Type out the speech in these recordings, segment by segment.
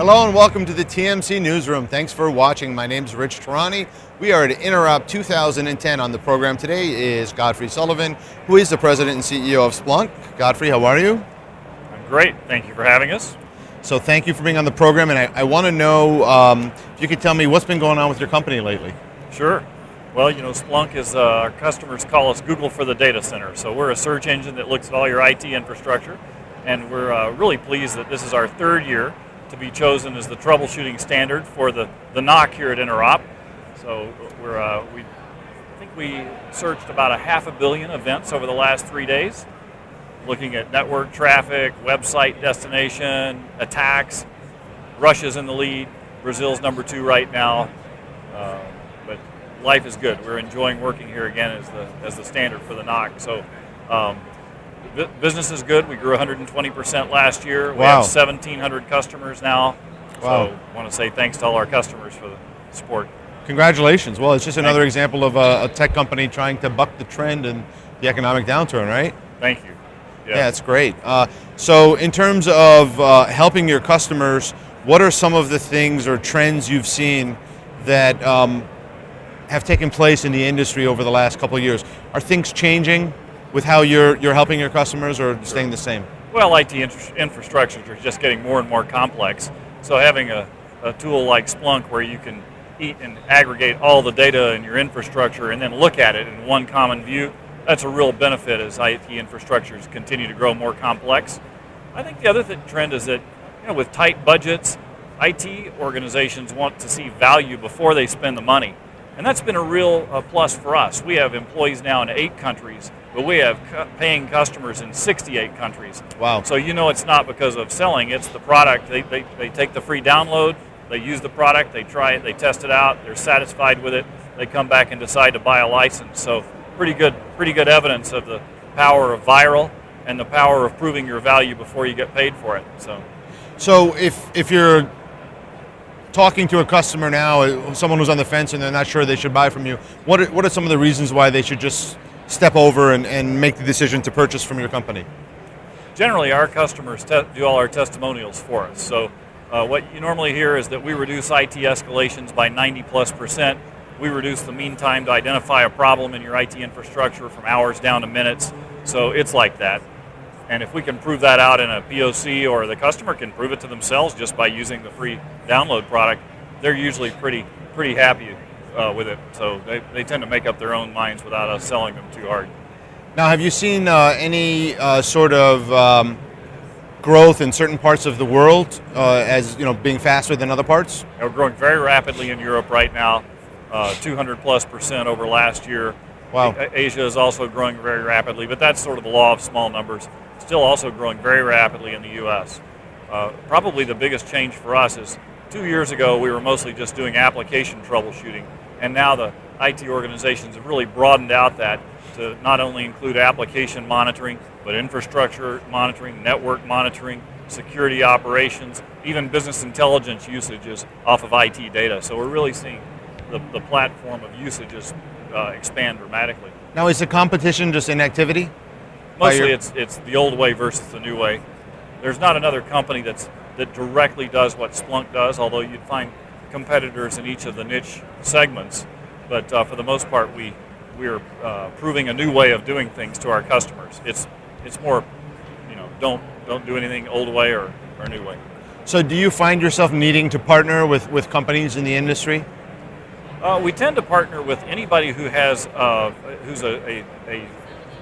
Hello and welcome to the TMC Newsroom. Thanks for watching. My name's Rich Tehrani. We are at Interop 2010. On the program today is Godfrey Sullivan, who is the President and CEO of Splunk. Godfrey, how are you? I'm great. Thank you for having us. So thank you for being on the program, and I want to know if you could tell me what's been going on with your company lately. Sure. Well, you know, Splunk is, our customers call us Google for the data center. So we're a search engine that looks at all your IT infrastructure, and we're really pleased that this is our third year to be chosen as the troubleshooting standard for the NOC here at Interop. So I think we searched about 500 million events over the last 3 days, looking at network traffic, website destination, attacks. Russia's in the lead. Brazil's number 2 right now. But life is good. We're enjoying working here again as the standard for the NOC. So business is good. We grew 120% last year. We have 1,700 customers now. Wow. So I want to say thanks to all our customers for the support. Congratulations. Well, it's just another example of a tech company trying to buck the trend in the economic downturn, right? Thank you. Yeah, it's great. So in terms of helping your customers, what are some of the things or trends you've seen that have taken place in the industry over the last couple of years? Are things changing with how you're helping your customers, or staying the same? Well, IT infrastructures are just getting more and more complex. So having a tool like Splunk where you can eat and aggregate all the data in your infrastructure and then look at it in one common view, that's a real benefit as IT infrastructures continue to grow more complex. I think the other trend is that, you know, with tight budgets, IT organizations want to see value before they spend the money. And that's been a real plus for us. We have employees now in 8 countries, but we have paying customers in 68 countries. Wow. So you know it's not because of selling, it's the product. They take the free download, they use the product, they try it, they test it out, they're satisfied with it, they come back and decide to buy a license. So pretty good evidence of the power of viral and the power of proving your value before you get paid for it. So if you're talking to a customer now, someone who's on the fence and they're not sure they should buy from you, what are some of the reasons why they should just step over and make the decision to purchase from your company? Generally, our customers do all our testimonials for us. So what you normally hear is that we reduce IT escalations by 90+%. We reduce the mean time to identify a problem in your IT infrastructure from hours down to minutes. So it's like that. And if we can prove that out in a POC, or the customer can prove it to themselves just by using the free download product, they're usually pretty happy with it. So they tend to make up their own minds without us selling them too hard. Now, have you seen any sort of growth in certain parts of the world as being faster than other parts? We're growing very rapidly in Europe right now, 200+% over last year. Wow. Asia is also growing very rapidly, but that's sort of the law of small numbers. Still also growing very rapidly in the U.S. Probably the biggest change for us is 2 years ago we were mostly just doing application troubleshooting, and now the IT organizations have really broadened out that to not only include application monitoring, but infrastructure monitoring, network monitoring, security operations, even business intelligence usages off of IT data. So we're really seeing the platform of usages expand dramatically. Now, is the competition just inactivity? Mostly it's the old way versus the new way. There's not another company that directly does what Splunk does, although you'd find competitors in each of the niche segments. But for the most part, we're proving a new way of doing things to our customers. It's more, don't do anything old way or new way. So do you find yourself needing to partner with companies in the industry? We tend to partner with anybody who has who's a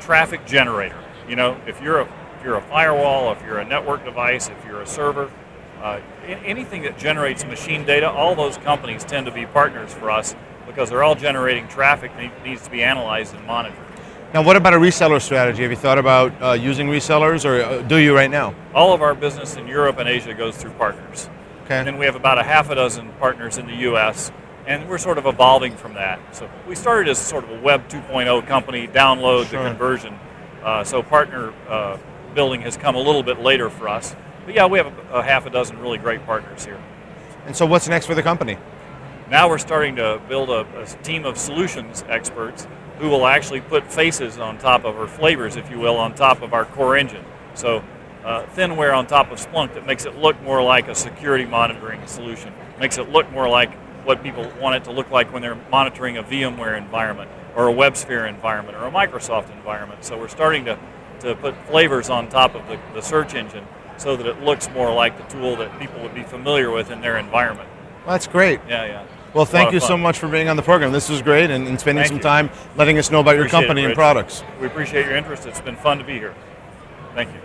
traffic generator. You know, if you're a firewall, if you're a network device, if you're a server, anything that generates machine data, all those companies tend to be partners for us because they're all generating traffic that needs to be analyzed and monitored. Now, what about a reseller strategy? Have you thought about using resellers, or do you right now? All of our business in Europe and Asia goes through partners. Okay. And then we have about 6 partners in the U.S., and we're sort of evolving from that. So we started as sort of a Web 2.0 company, download to conversion. So partner building has come a little bit later for us. But yeah, we have 6 really great partners here. And so what's next for the company? Now we're starting to build a team of solutions experts who will actually put faces on top of, or flavors, if you will, on top of our core engine. So thinware on top of Splunk that makes it look more like a security monitoring solution. Makes it look more like what people want it to look like when they're monitoring a VMware environment or a WebSphere environment or a Microsoft environment. So we're starting to put flavors on top of the search engine so that it looks more like the tool that people would be familiar with in their environment. Well, that's great. Yeah. Well, thank you so much for being on the program. This was great, and spending some time letting us know about your company and products. We appreciate your interest. It's been fun to be here. Thank you.